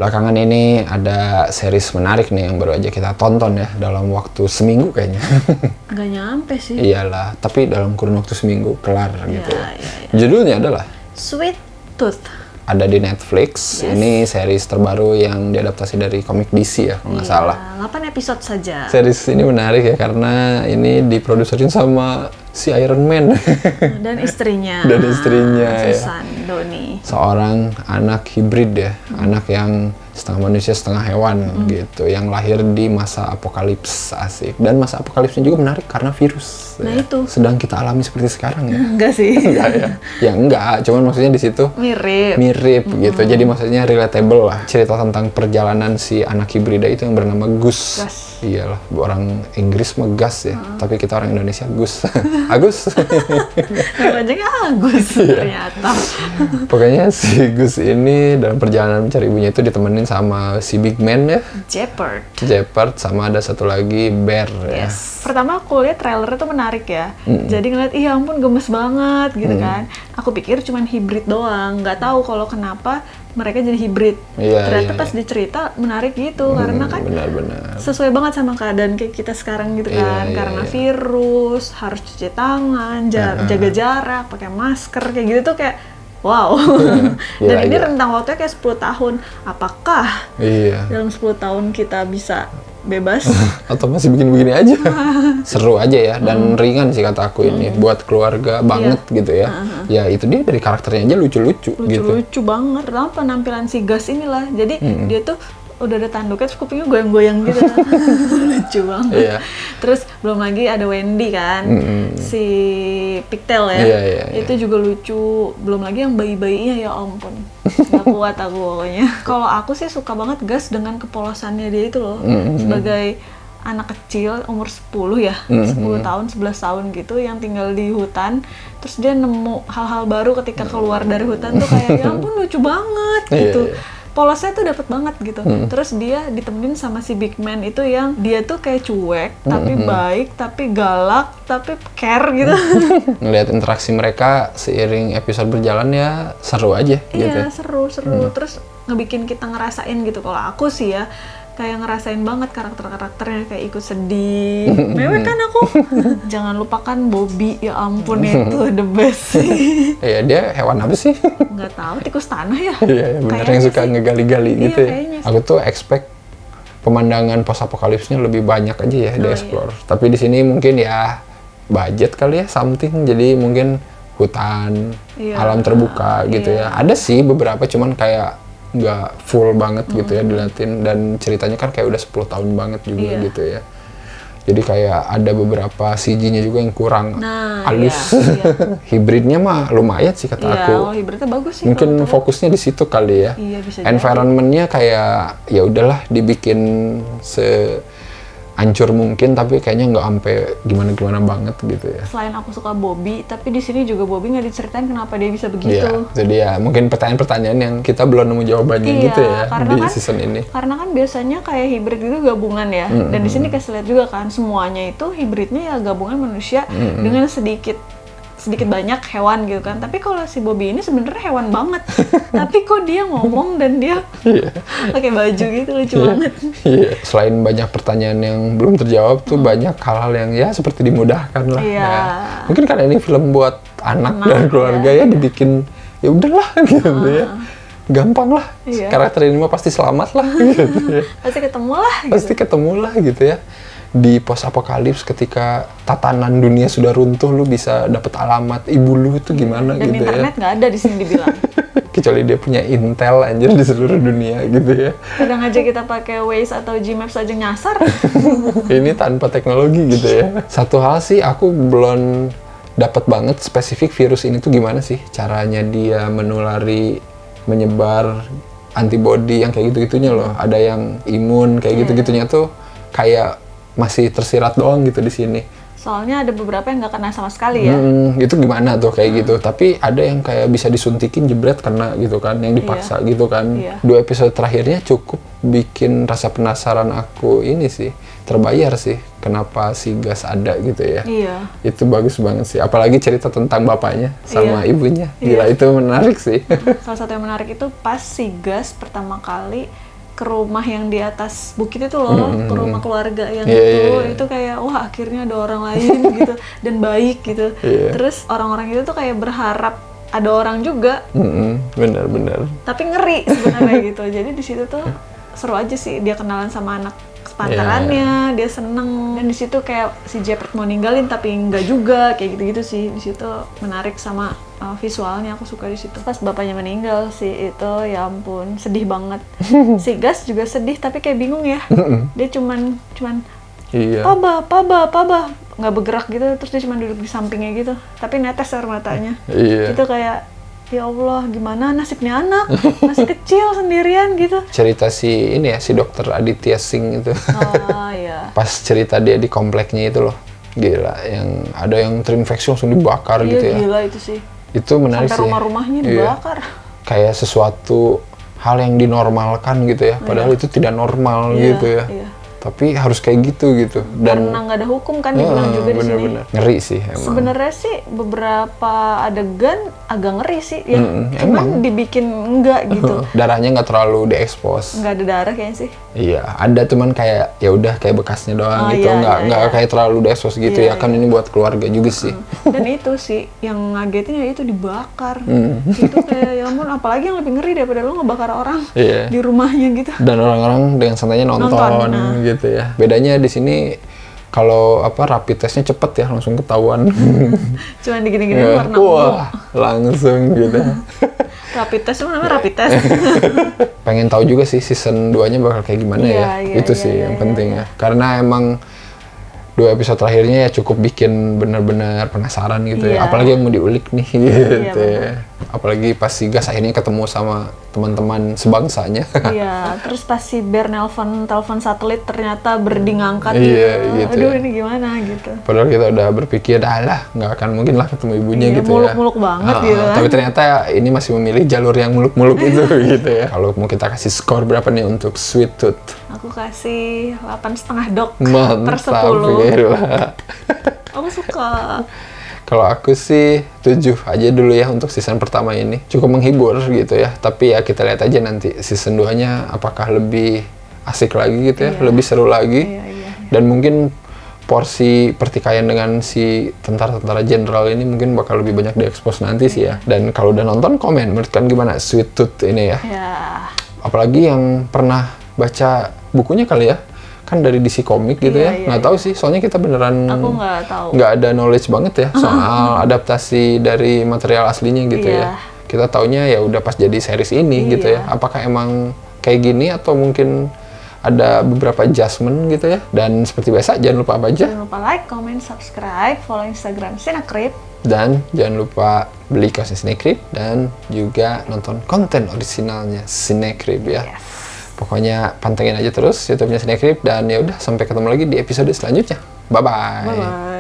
Belakangan ini ada series menarik nih yang baru aja kita tonton ya dalam waktu seminggu kayaknya. Nggak nyampe sih. Iyalah, tapi dalam kurun waktu seminggu kelar gitu ya. Iya. Judulnya adalah Sweet Tooth. ada di Netflix. Yes. Ini series terbaru yang diadaptasi dari komik DC ya, kalau nggak salah. 8 episode saja. Series ini menarik ya karena ini diproduserin sama si Iron Man. Dan istrinya. Dan istrinya, ya. Susan Doni. Seorang anak hibrid ya, anak yang setengah manusia setengah hewan gitu, yang lahir di masa apokalips, asik. Dan masa apokalipsnya juga menarik karena virus. Nah, ya. itu. Sedang kita alami seperti sekarang ya. Enggak sih. Enggak ya? Ya enggak, cuman maksudnya di situ mirip gitu. Jadi maksudnya relatable lah. Cerita tentang perjalanan si anak hibrida itu yang bernama Gus. Gus. Iyalah, orang Inggris mah Gus ya. Tapi kita orang Indonesia Gus. Agus. Namanya Agus ternyata. Pokoknya si Gus ini dalam perjalanan mencari ibunya itu ditemenin sama si Big Man ya. Jeopard sama ada satu lagi Bear ya. Yes. Pertama aku lihat trailernya tuh menarik ya. Jadi ngeliat, iya ampun gemes banget gitu kan. Aku pikir cuman hibrid doang. Nggak tahu kalau kenapa mereka jadi hibrid. Ternyata pas dicerita menarik gitu. Karena kan benar-benar sesuai banget sama keadaan kayak kita sekarang gitu kan. Karena virus, harus cuci tangan, jaga jarak, pakai masker kayak gitu tuh kayak wow. Dan ini rentang waktunya kayak 10 tahun. Apakah dalam 10 tahun kita bisa bebas? Atau masih begini-begini aja? Seru aja ya, dan ringan sih kata aku ini. Buat keluarga banget gitu ya. Ya itu dia dari karakternya aja lucu-lucu gitu. Lucu banget. Pertama penampilan si Gus inilah. Jadi dia tuh udah ada tanduknya, terus kupingnya goyang-goyang gitu. Lucu banget. Terus belum lagi ada Wendy kan, si Pigtail ya. Itu juga lucu. Belum lagi yang bayi-bayinya, ya ampun. Gak kuat aku pokoknya. Kalau aku sih suka banget Gus dengan kepolosannya dia itu loh. Sebagai anak kecil umur 10 ya, 10 tahun, 11 tahun gitu, yang tinggal di hutan. Terus dia nemu hal-hal baru ketika keluar dari hutan tuh kayak, ya ampun lucu banget gitu. Polosnya tuh dapet banget gitu. Terus dia ditemenin sama si Big Man itu yang dia tuh kayak cuek, tapi baik, tapi galak, tapi care gitu. Ngelihat interaksi mereka seiring episode berjalan ya seru aja gitu. Iya, seru. Terus ngebikin kita ngerasain gitu. Kalau aku sih ya, kayak ngerasain banget karakter-karakternya, kayak ikut sedih. Mewek kan aku. Jangan lupakan Bobby, ya ampun itu the best sih. Iya, dia hewan apa sih? Nggak tahu, tikus tanah ya? Iya, bener, yang suka ngegali-gali gitu ya. Aku tuh expect pemandangan post-apokalipsnya lebih banyak aja ya di-explore. Tapi di sini mungkin ya budget kali ya, something. Jadi mungkin hutan, alam terbuka gitu ya. Ada sih beberapa, cuman kayak nggak full banget gitu ya diliatin, dan ceritanya kan kayak udah 10 tahun banget juga gitu ya. Jadi kayak ada beberapa CG-nya juga yang kurang halus. Hibridnya mah lumayan sih kata aku. Oh, hibridnya bagus sih. Mungkin fokusnya di situ kali ya. Environment-nya kayak ya udahlah dibikin hancur mungkin, tapi kayaknya nggak sampai gimana-gimana banget gitu ya. Selain aku suka Bobby, tapi di sini juga Bobby nggak diceritain kenapa dia bisa begitu. Iya, jadi ya mungkin pertanyaan-pertanyaan yang kita belum nemu jawabannya gitu ya di season ini. Karena kan biasanya kayak hibrid itu gabungan ya, dan di sini kasih lihat juga kan semuanya itu hibridnya ya gabungan manusia dengan sedikit banyak hewan gitu kan. Tapi kalau si Bobby ini sebenarnya hewan banget. Tapi kok dia ngomong dan dia pakai baju gitu, lucu banget. Selain banyak pertanyaan yang belum terjawab tuh banyak hal-hal yang ya seperti dimudahkan lah. Ya. Mungkin karena ini film buat anak dan keluarga ya dibikin ya udahlah gitu ya. Gampang lah. Karakter ini mah pasti selamat lah gitu ya. Pasti ketemu lah gitu. Pasti ketemu lah gitu ya. Di post apokalips ketika tatanan dunia sudah runtuh, lu bisa dapat alamat ibu lu itu gimana dan gitu ya. Dan internet nggak ada di sini dibilang. Kecuali dia punya intel anjir di seluruh dunia gitu ya. Kadang aja kita pakai Waze atau Gmaps aja nyasar. Ini tanpa teknologi gitu ya. Satu hal sih aku belum dapat banget spesifik virus ini tuh gimana sih caranya dia menulari, menyebar antibody yang kayak gitu-gitunya loh. Ada yang imun kayak gitu-gitunya tuh kayak masih tersirat doang gitu di sini. Soalnya ada beberapa yang nggak kena sama sekali ya. Itu gimana tuh kayak gitu. Tapi ada yang kayak bisa disuntikin jebret kena gitu kan, yang dipaksa gitu kan. 2 episode terakhirnya cukup bikin rasa penasaran aku ini sih. Terbayar sih kenapa si Gus ada gitu ya. Itu bagus banget sih. Apalagi cerita tentang bapaknya sama ibunya. Gila, itu menarik sih. Salah satu yang menarik itu pas si Gus pertama kali ke rumah yang di atas bukit itu loh, ke rumah keluarga yang itu kayak wah akhirnya ada orang lain gitu dan baik gitu. Terus orang-orang itu tuh kayak berharap ada orang juga. Benar-benar. Tapi ngeri sebenarnya gitu. Jadi di situ tuh seru aja sih, dia kenalan sama anak sepantarannya, dia seneng, dan di situ kayak si Jepperd mau ninggalin tapi enggak juga, kayak gitu-gitu sih. Di situ menarik sama visualnya, aku suka di situ. Pas bapaknya meninggal sih itu, ya ampun, sedih banget. Si Gas juga sedih tapi kayak bingung ya. Dia cuman Paba, nggak bergerak gitu, terus dia cuma duduk di sampingnya gitu, tapi netes air matanya. Itu kayak ya Allah, gimana nasibnya anak masih kecil sendirian gitu. Cerita si ini ya, si dokter Aditya Singh itu. Pas cerita dia di kompleknya itu loh, gila, yang ada yang terinfeksi langsung dibakar gitu ya. Gila itu sih. Itu menarik. Sampai sih. Rumah-rumahnya dibakar. Kayak sesuatu hal yang dinormalkan gitu ya, padahal itu tidak normal gitu ya. Tapi harus kayak gitu. Dan karena nggak ada hukum kan dibilang juga di sini. Ngeri sih emang. Sebenarnya sih beberapa adegan agak ngeri sih ya. Cuman dibikin enggak gitu. Darahnya nggak terlalu diekspos. Nggak ada darah kayaknya sih. Iya, ada cuman kayak ya udah kayak bekasnya doang gitu. Nggak kayak terlalu diekspos gitu ya. Kan ini buat keluarga juga sih. Dan itu sih yang ngagetin ya itu dibakar. Itu kayak ya ampun, apalagi yang lebih ngeri daripada lo ngebakar orang di rumahnya gitu. Dan orang-orang dengan santainya nonton gitu ya. Bedanya di sini kalau rapid testnya cepet ya, langsung ketahuan. Cuman digini-gini warna wah, langsung gitu. Rapid test itu namanya rapid test. Pengen tahu juga sih season 2-nya bakal kayak gimana itu sih yang penting ya. Karena emang 2 episode terakhirnya ya cukup bikin benar-benar penasaran gitu ya. Apalagi yang mau diulik nih gitu ya. Apalagi pas si Gas akhirnya ketemu sama teman-teman sebangsanya. Terus pas si Bear telepon satelit ternyata Birdie ngangkat gitu. Aduh, ini gimana gitu. Padahal kita udah berpikir, nggak akan mungkin lah ketemu ibunya gitu muluk-muluk banget gitu. Tapi ternyata ini masih memilih jalur yang muluk-muluk itu gitu ya. Kalau mau kita kasih skor berapa nih untuk Sweet Tooth? Aku kasih 8,5 dok. Mantap, per 10. Gila. Aku suka. Kalau aku sih 7 aja dulu ya untuk season pertama ini. Cukup menghibur gitu ya. Tapi ya kita lihat aja nanti season 2-nya apakah lebih asik lagi gitu ya, lebih seru lagi. Dan mungkin porsi pertikaian dengan si tentara-tentara jenderal ini mungkin bakal lebih banyak diekspos nanti sih ya. Dan kalau udah nonton, komen menurut kalian gimana Sweet Tooth ini ya. Apalagi yang pernah baca bukunya kali ya. Kan dari DC Comic gitu ya, nggak tahu sih, soalnya kita beneran nggak ada knowledge banget ya soal adaptasi dari material aslinya gitu ya. Kita taunya ya udah pas jadi series ini gitu ya. Apakah emang kayak gini atau mungkin ada beberapa adjustment gitu ya. Dan seperti biasa jangan lupa apa aja? Jangan lupa like, comment, subscribe, follow Instagram Cinecrip. Dan jangan lupa beli kaosnya Cinecrip dan juga nonton konten originalnya Cinecrip ya. Pokoknya pantengin aja terus YouTube-nya Cinecrip dan ya udah sampai ketemu lagi di episode selanjutnya. Bye bye.